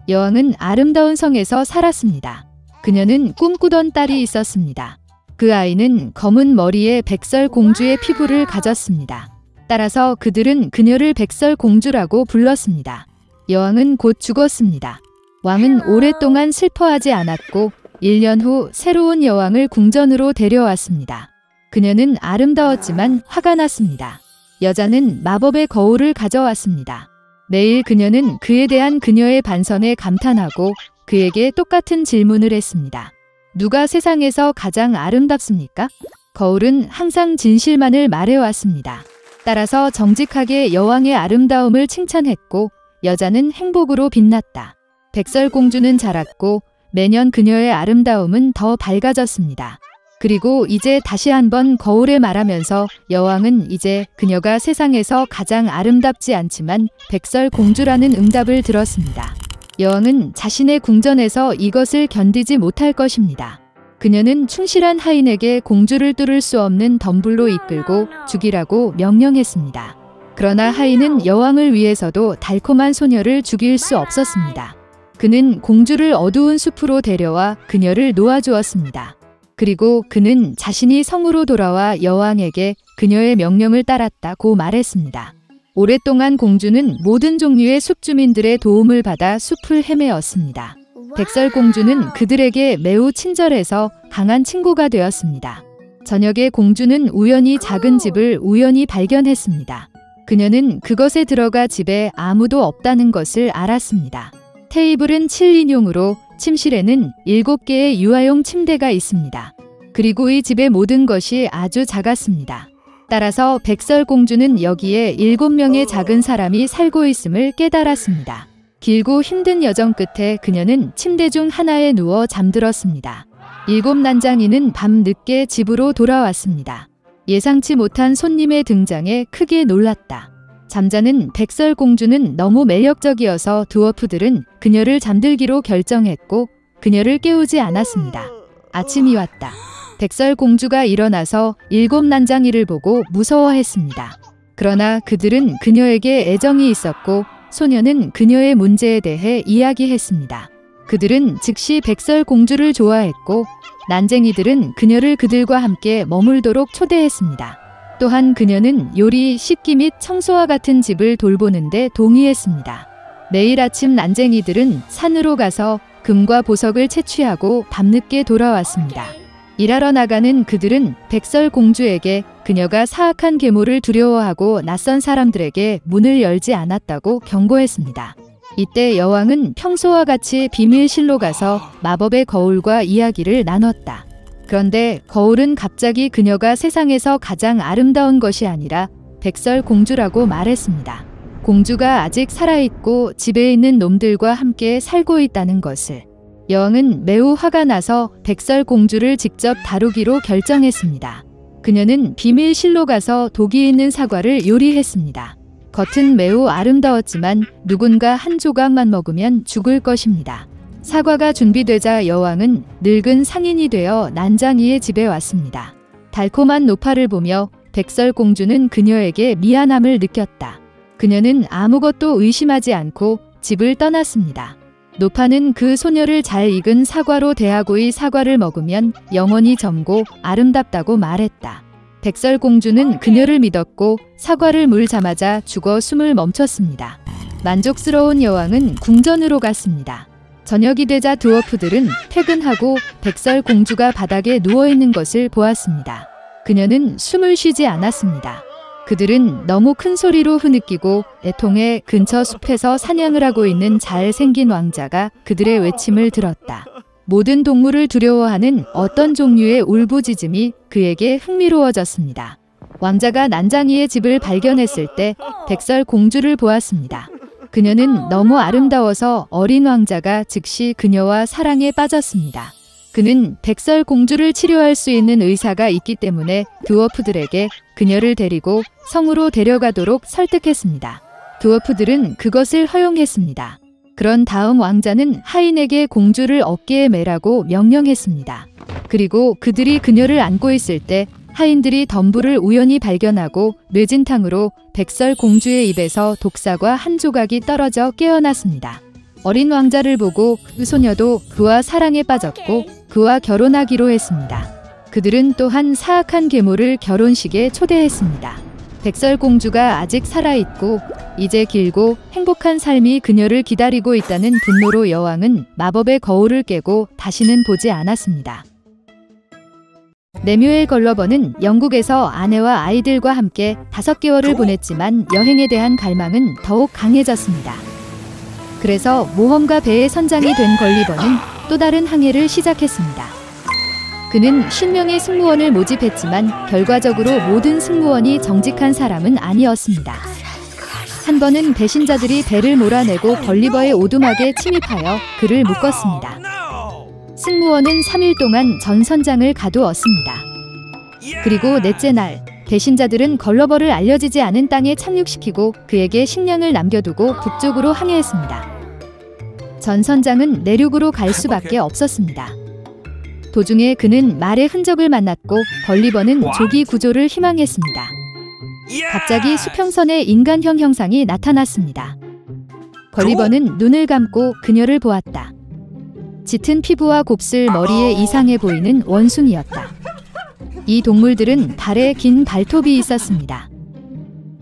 여왕은 아름다운 성에서 살았습니다. 그녀는 꿈꾸던 딸이 있었습니다. 그 아이는 검은 머리에 백설공주의 피부를 가졌습니다. 따라서 그들은 그녀를 백설공주라고 불렀습니다. 여왕은 곧 죽었습니다. 왕은 오랫동안 슬퍼하지 않았고 1년 후 새로운 여왕을 궁전으로 데려왔습니다. 그녀는 아름다웠지만 화가 났습니다. 여자는 마법의 거울을 가져왔습니다. 매일 그녀는 그에 대한 그녀의 반성에 감탄하고 그에게 똑같은 질문을 했습니다. 누가 세상에서 가장 아름답습니까? 거울은 항상 진실만을 말해왔습니다. 따라서 정직하게 여왕의 아름다움을 칭찬했고 여자는 행복으로 빛났다. 백설공주는 자랐고 매년 그녀의 아름다움은 더 밝아졌습니다. 그리고 이제 다시 한번 거울에 말하면서 여왕은 이제 그녀가 세상에서 가장 아름답지 않지만 백설공주라는 응답을 들었습니다. 여왕은 자신의 궁전에서 이것을 견디지 못할 것입니다. 그녀는 충실한 하인에게 공주를 뚫을 수 없는 덤불로 이끌고 죽이라고 명령했습니다. 그러나 하인은 여왕을 위해서도 달콤한 소녀를 죽일 수 없었습니다. 그는 공주를 어두운 숲으로 데려와 그녀를 놓아주었습니다. 그리고 그는 자신이 성으로 돌아와 여왕에게 그녀의 명령을 따랐다고 말했습니다. 오랫동안 공주는 모든 종류의 숲 주민들의 도움을 받아 숲을 헤매었습니다. 백설공주는 그들에게 매우 친절해서 강한 친구가 되었습니다. 저녁에 공주는 우연히 작은 집을 우연히 발견했습니다. 그녀는 그것에 들어가 집에 아무도 없다는 것을 알았습니다. 테이블은 7인용으로 침실에는 7개의 유아용 침대가 있습니다. 그리고 이 집의 모든 것이 아주 작았습니다. 따라서 백설공주는 여기에 7명의 작은 사람이 살고 있음을 깨달았습니다. 길고 힘든 여정 끝에 그녀는 침대 중 하나에 누워 잠들었습니다. 7 난장이는 밤 늦게 집으로 돌아왔습니다. 예상치 못한 손님의 등장에 크게 놀랐다. 잠자는 백설공주는 너무 매력적이어서 드워프들은 그녀를 잠들기로 결정했고 그녀를 깨우지 않았습니다. 아침이 왔다. 백설공주가 일어나서 7 난장이를 보고 무서워했습니다. 그러나 그들은 그녀에게 애정이 있었고 소녀는 그녀의 문제에 대해 이야기했습니다. 그들은 즉시 백설공주를 좋아했고 난쟁이들은 그녀를 그들과 함께 머물도록 초대했습니다. 또한 그녀는 요리, 씻기 및 청소와 같은 집을 돌보는데 동의했습니다. 매일 아침 난쟁이들은 산으로 가서 금과 보석을 채취하고 밤늦게 돌아왔습니다. 일하러 나가는 그들은 백설공주에게 그녀가 사악한 계모를 두려워하고 낯선 사람들에게 문을 열지 않았다고 경고했습니다. 이때 여왕은 평소와 같이 비밀실로 가서 마법의 거울과 이야기를 나눴다. 그런데 거울은 갑자기 그녀가 세상에서 가장 아름다운 것이 아니라 백설공주라고 말했습니다. 공주가 아직 살아있고 집에 있는 놈들과 함께 살고 있다는 것을. 여왕은 매우 화가 나서 백설공주를 직접 다루기로 결정했습니다. 그녀는 비밀실로 가서 독이 있는 사과를 요리했습니다. 겉은 매우 아름다웠지만 누군가 한 조각만 먹으면 죽을 것입니다. 사과가 준비되자 여왕은 늙은 상인이 되어 난장이의 집에 왔습니다. 달콤한 노파를 보며 백설공주는 그녀에게 미안함을 느꼈다. 그녀는 아무것도 의심하지 않고 집을 떠났습니다. 노파는 그 소녀를 잘 익은 사과로 대하고 이 사과를 먹으면 영원히 젊고 아름답다고 말했다. 백설공주는 그녀를 믿었고 사과를 물자마자 죽어 숨을 멈췄습니다. 만족스러운 여왕은 궁전으로 갔습니다. 저녁이 되자 드워프들은 퇴근하고 백설공주가 바닥에 누워있는 것을 보았습니다. 그녀는 숨을 쉬지 않았습니다. 그들은 너무 큰 소리로 흐느끼고 애통해 근처 숲에서 사냥을 하고 있는 잘생긴 왕자가 그들의 외침을 들었다. 모든 동물을 두려워하는 어떤 종류의 울부짖음이 그에게 흥미로워졌습니다. 왕자가 난장이의 집을 발견했을 때 백설공주를 보았습니다. 그녀는 너무 아름다워서 어린 왕자가 즉시 그녀와 사랑에 빠졌습니다. 그는 백설공주를 치료할 수 있는 의사가 있기 때문에 드워프들에게 그녀를 데리고 성으로 데려가도록 설득했습니다. 드워프들은 그것을 허용했습니다. 그런 다음 왕자는 하인에게 공주를 어깨에 매라고 명령했습니다. 그리고 그들이 그녀를 안고 있을 때 하인들이 덤불을 우연히 발견하고 뇌진탕으로 백설공주의 입에서 독사과 한 조각이 떨어져 깨어났습니다. 어린 왕자를 보고 그 소녀도 그와 사랑에 빠졌고 그와 결혼하기로 했습니다. 그들은 또한 사악한 계모를 결혼식에 초대했습니다. 백설공주가 아직 살아있고 이제 길고 행복한 삶이 그녀를 기다리고 있다는 분노로 여왕은 마법의 거울을 깨고 다시는 보지 않았습니다. 레뮤엘 걸러버는 영국에서 아내와 아이들과 함께 5개월을 보냈지만 여행에 대한 갈망은 더욱 강해졌습니다. 그래서 모험가 배의 선장이 된 걸리버는 또 다른 항해를 시작했습니다. 그는 10명의 승무원을 모집했지만 결과적으로 모든 승무원이 정직한 사람은 아니었습니다. 한 번은 배신자들이 배를 몰아내고 걸리버의 오두막에 침입하여 그를 묶었습니다. 승무원은 3일 동안 전 선장을 가두었습니다. 그리고 넷째 날, 배신자들은 걸러버를 알려지지 않은 땅에 착륙시키고 그에게 식량을 남겨두고 북쪽으로 항해했습니다. 전 선장은 내륙으로 갈 수밖에 없었습니다. 도중에 그는 말의 흔적을 만났고 걸리버는 조기 구조를 희망했습니다. 갑자기 수평선에 인간형 형상이 나타났습니다. 걸리버는 눈을 감고 그녀를 보았다. 짙은 피부와 곱슬 머리에 이상해 보이는 원숭이였다. 이 동물들은 발에 긴 발톱이 있었습니다.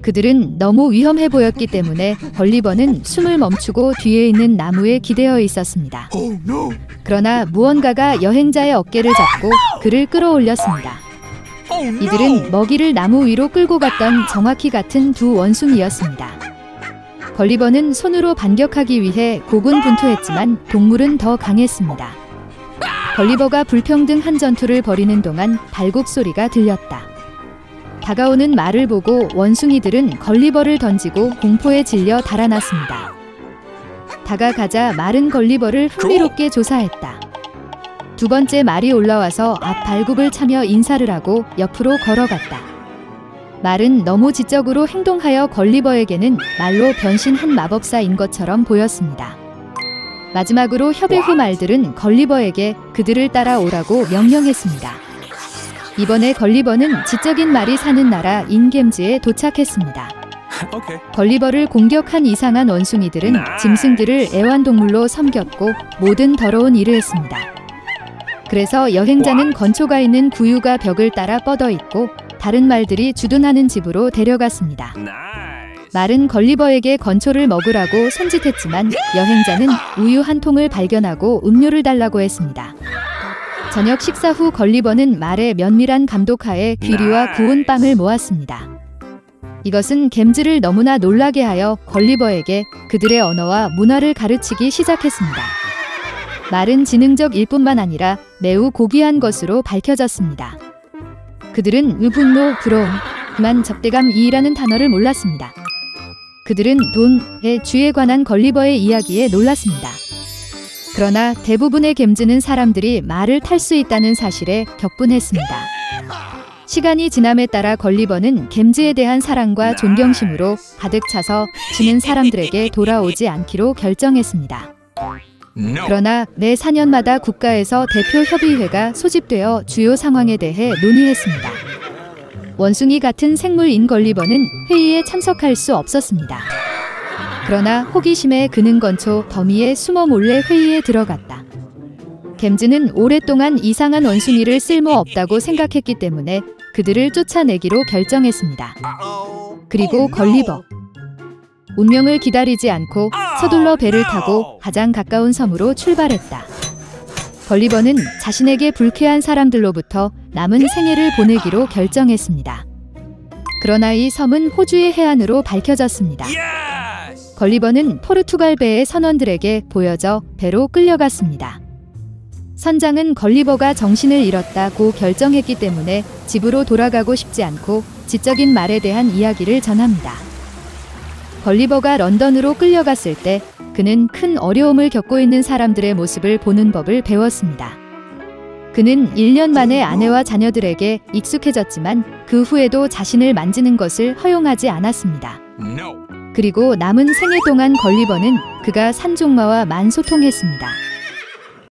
그들은 너무 위험해 보였기 때문에 걸리버는 숨을 멈추고 뒤에 있는 나무에 기대어 있었습니다. 그러나 무언가가 여행자의 어깨를 잡고 그를 끌어올렸습니다. 이들은 먹이를 나무 위로 끌고 갔던 정확히 같은 두 원숭이였습니다. 걸리버는 손으로 반격하기 위해 고군분투했지만 동물은 더 강했습니다. 걸리버가 불평등한 전투를 벌이는 동안 발굽 소리가 들렸다. 다가오는 말을 보고 원숭이들은 걸리버를 던지고 공포에 질려 달아났습니다. 다가가자 말은 걸리버를 흥미롭게 조사했다. 두 번째 말이 올라와서 앞 발굽을 차며 인사를 하고 옆으로 걸어갔다. 말은 너무 지적으로 행동하여 걸리버에게는 말로 변신한 마법사인 것처럼 보였습니다. 마지막으로 협의 후 말들은 걸리버에게 그들을 따라오라고 명령했습니다. 이번에 걸리버는 지적인 말이 사는 나라 인겜즈에 도착했습니다. 걸리버를 공격한 이상한 원숭이들은 짐승들을 애완동물로 섬겼고 모든 더러운 일을 했습니다. 그래서 여행자는 건초가 있는 구유가 벽을 따라 뻗어 있고 다른 말들이 주둔하는 집으로 데려갔습니다. 말은 걸리버에게 건초를 먹으라고 손짓했지만 여행자는 우유 한 통을 발견하고 음료를 달라고 했습니다. 저녁 식사 후 걸리버는 말의 면밀한 감독하에 귀리와 구운 빵을 모았습니다. 이것은 겜즈를 너무나 놀라게 하여 걸리버에게 그들의 언어와 문화를 가르치기 시작했습니다. 말은 지능적 일뿐만 아니라 매우 고귀한 것으로 밝혀졌습니다. 그들은 분노, 부러움만 적대감이라는 단어를 몰랐습니다. 그들은 돈의 주에 관한 걸리버의 이야기에 놀랐습니다. 그러나 대부분의 겜즈는 사람들이 말을 탈 수 있다는 사실에 격분했습니다. 시간이 지남에 따라 걸리버는 겜즈에 대한 사랑과 존경심으로 가득 차서 지는 사람들에게 돌아오지 않기로 결정했습니다. 그러나 매 4년마다 국가에서 대표협의회가 소집되어 주요 상황에 대해 논의했습니다. 원숭이 같은 생물인 걸리버는 회의에 참석할 수 없었습니다. 그러나 호기심에 그는 건초 더미에 숨어 몰래 회의에 들어갔다. 겜즈는 오랫동안 이상한 원숭이를 쓸모없다고 생각했기 때문에 그들을 쫓아내기로 결정했습니다. 그리고 걸리버. 운명을 기다리지 않고 서둘러 배를 타고 가장 가까운 섬으로 출발했다. 걸리버는 자신에게 불쾌한 사람들로부터 남은 생애를 보내기로 결정했습니다. 그러나 이 섬은 호주의 해안으로 밝혀졌습니다. 걸리버는 포르투갈 배의 선원들에게 보여져 배로 끌려갔습니다. 선장은 걸리버가 정신을 잃었다고 결정했기 때문에 집으로 돌아가고 싶지 않고 지적인 말에 대한 이야기를 전합니다. 걸리버가 런던으로 끌려갔을 때 그는 큰 어려움을 겪고 있는 사람들의 모습을 보는 법을 배웠습니다. 그는 1년 만에 아내와 자녀들에게 익숙해졌지만 그 후에도 자신을 만지는 것을 허용하지 않았습니다. 그리고 남은 생애 동안 걸리버는 그가 산종마와 만소통했습니다.